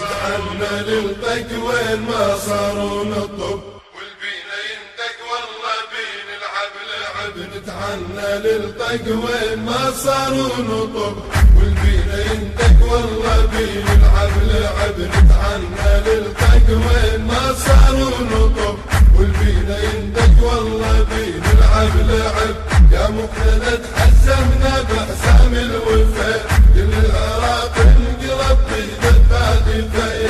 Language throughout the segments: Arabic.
عنا للطق وين ما صاروا نطب والبينا يندق والله بنلعب لعب نتعنى للطق وين ما صاروا نطب والبينا يندق والله بنلعب لعب نتعنى للطق وين ما صاروا نطب والبينا يندق والله بنلعب لعب يا مقتدى تحزمنا بحسام الوفا كل العراق انقلب بيدك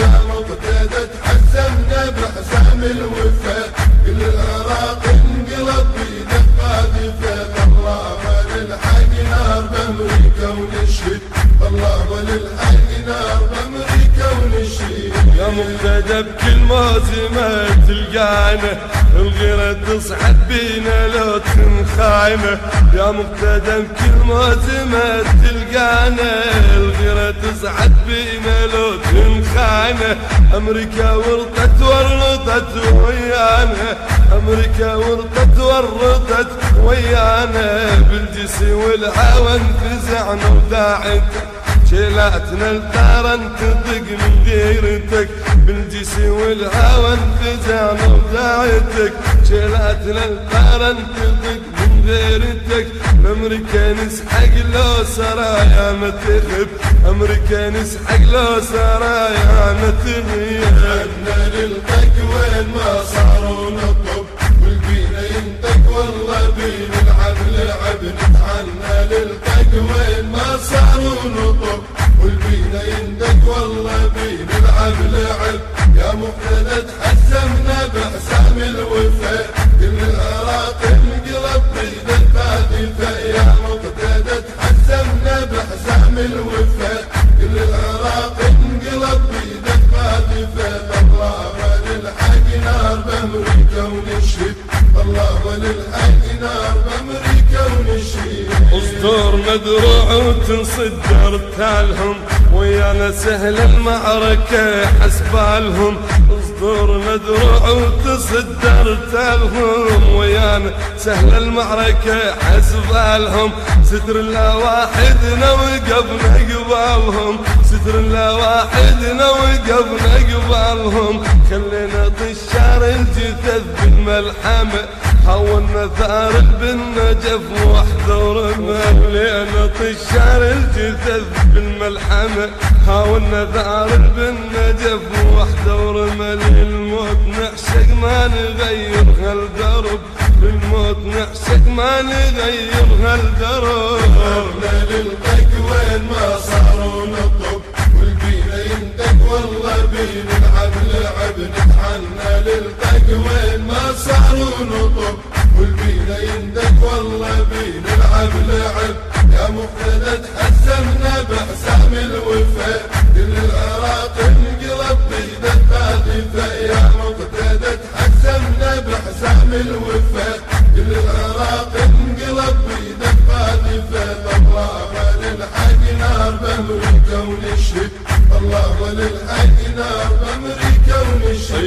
يا مقتدى تحزمنا بحسام الوفا كل العراق انقلب بيدك قاذفة الله وللحق نار بامريكا ونشهد الله وللحق نار بامريكا ونشهد يا مقتدى بكل موسمة تلقانا الغيرة تصعد بينا لو تنخاينه يا مقتدى بكل موسمة تلقانا الغيرة تصعد بينا لو تنخاينه أمريكا ورطت ويانا أمريكا ورطت ويانا بالجسي والهوى انفزعنا وداعتك شيلاتنا الثارن تضيق من غيرتك بالجسي والهوى انفزعنا وداعتك شيلاتنا الثارن تضيق من غيرتك الامريكا نسحق لو سرايا ما تغب امريكا نسحق لو سرايا ما تغيب عنا للطق وين ما صاروا نطب والبينا ينطق والله بنلعب لعب نتعنى للطق وين ما صاروا نطب والبينا يندق والله بنلعب لعب يا مقتدى تحزمنا بحسام الوفا كل العراق انقلب بيدك قاذفة يا مقتدى تحزمنا بحسام الوفا كل العراق انقلب بيدك قاذفة الله وللحق نار بامريكا ونشهد الله وللحق نار بامريكا ونشهد اصدرنا دروع وتنصدر تالهم ويانا سهل المعركة حسبالهم اصدرنا دروع وتصدر تالهم ويانا سهل المعركة حسبالهم ستر الله واحدنا وقفنا قبالهم ستر الله واحدنا وقفنا قبالهم خلينا طشار الجثث بالملحمة حاولنا ثار بالنجف وحده ورمى لينا طشار الجثث بالملحمة حاولنا ثار بالنجف وحده ورمى للموت نعشق ما نغير هالدرب للموت نعشق ما نغير هالدرب صرنا للطق وين ما صاروا نطب والبينا يندق والله بنلعب لعب نتعنى للطق وين ما صاروا نطب والبينا يندق والله بنلعب لعب يا مقتدى تحزمنا بحسام الوفا كل العراق انقلب بيدك قاذفة يا مقتدى تحزمنا بحسام الوفا كل العراق انقلب بيدك قاذفة الله وللحق نار بامريكا ونشهد الله وللحق نار بامريكا ونشهد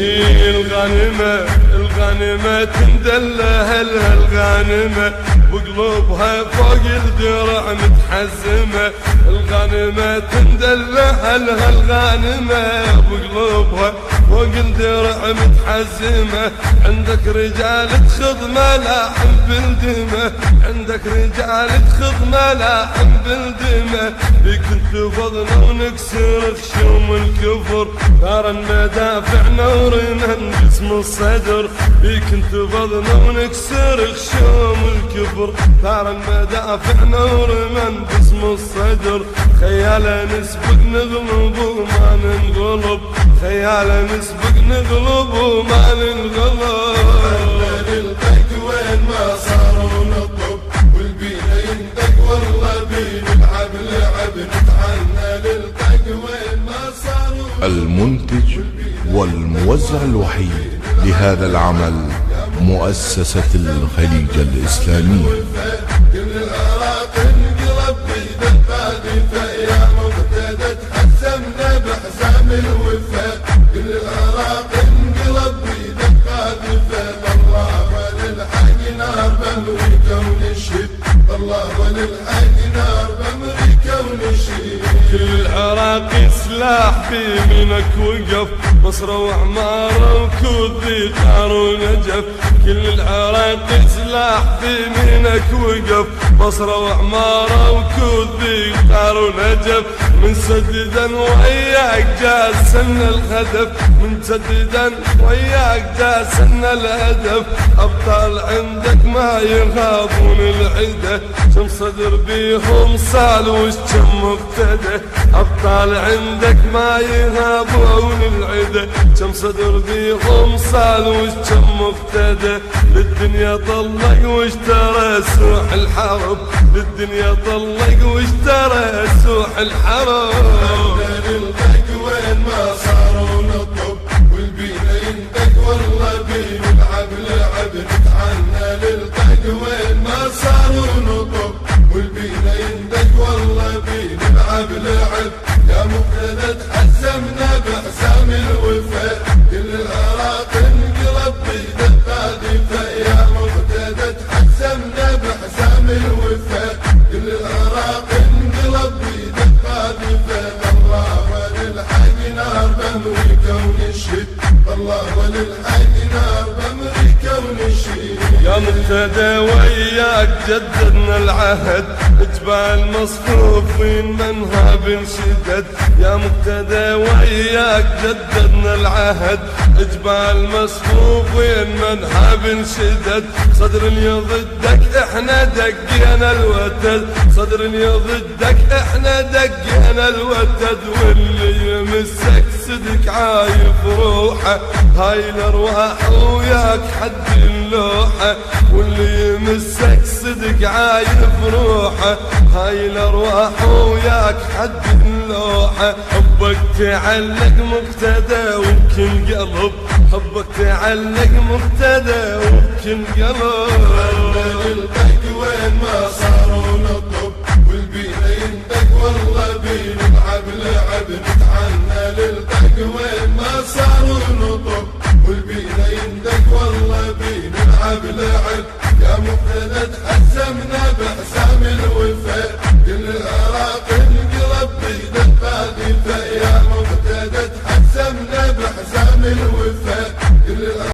الغانمة تندلها الغانمة بقلوبها فوق الدرع متحزمة الغانمة تندلها الغانمة بقلوبها فوق الدرع متحزمة عندك رجال تخض ملاحم بالدمة عندك رجال تخض ملاحم بالدمة بيك انتفضنا ونكسر خشوم الكفر ثار المدافعنا ورنا جسم الصدر بيك انتفضنا ونكسر خشوم الكفر ثار المدافعنا ورنا جسم الصدر خيالا نسبق نغلب وما ننغلب خيالا نسبق نغلب وما ننغلب عنا للطق وين ما صاروا نطب والبينا يندق والله بنلعب لعب نتعنى للطق وين ما صاروا المنتج والموزع الوحيد لهذا العمل مؤسسة الخليج الإسلامية. كل العراق انقلب بيدك قاذفة يا مقتدى تحزمنا بحسام الوفا كل العراق انقلب بيدك قاذفة الله وللحق نار بامريكا ونشهد الله وللحق نار بامريكا ونشهد كل العراق سلاح بيمينك وقف، بصرة وعمارة وكوذي قارون نجف. كل العراق سلاح بيمينك وقف، بصرة وعمارة وكوذي قارون نجف. من سددا وياك جاء سن الهدف، من سددا وياك جاء سن الهدف. أبطال عندك ما يخافون العدة، كم صدر بيهم صال وشم مقتدى. أبطال عندك ما يخافون العدة، كم صدر بيهم صال وشم مقتدى. للدنيا طلق واشترى سوح الحرب، للدنيا طلق واشترى سوح الحرب. نلقاك وين ما صاروا نطب، والبينا يندق والله بين العب لعب. نتعنى نلقاك وين ما صاروا نطب، والبينا يندق والله بين العب لعب. يا مقتدى تحزمنا بحزام الوفاء، كل العراق انقلب بيدك قاذفة. يا مقتدى تحزمنا بحزام الوفاء، كل العراق انقلب بيدك قاذفة. الله وللحق نار بأمريكا ونشهد، الله وللحق نار بأمريكا ونشهد. يا مقتدى وياك جددنا العهد، جبال مصفوفين منها بنشدد. يا مقتدى وياك جددنا العهد، جبال مصفوفين منها بنشدد. صدر يضدك احنا دقينا الوتد، صدر يضدك احنا دقينا الوتد. واللي يمسك صدق عايف روحه، هاي الارواح وياك حد اللوحه. واللي يمسك صدق عايف روحه، هاي الارواح وياك حد اللوحه. حبك تعلق مقتدى وبكل قلب، حبك تعلق مقتدى وبكل قلب. نلقاك وين ما صاروا نطب، والبينا يندق والله بين العب لعب. نتعنى نلقاك وين ما صاروا نطب، والبينا يندق والله بين العب لعب. يا مقتدى تحزمنا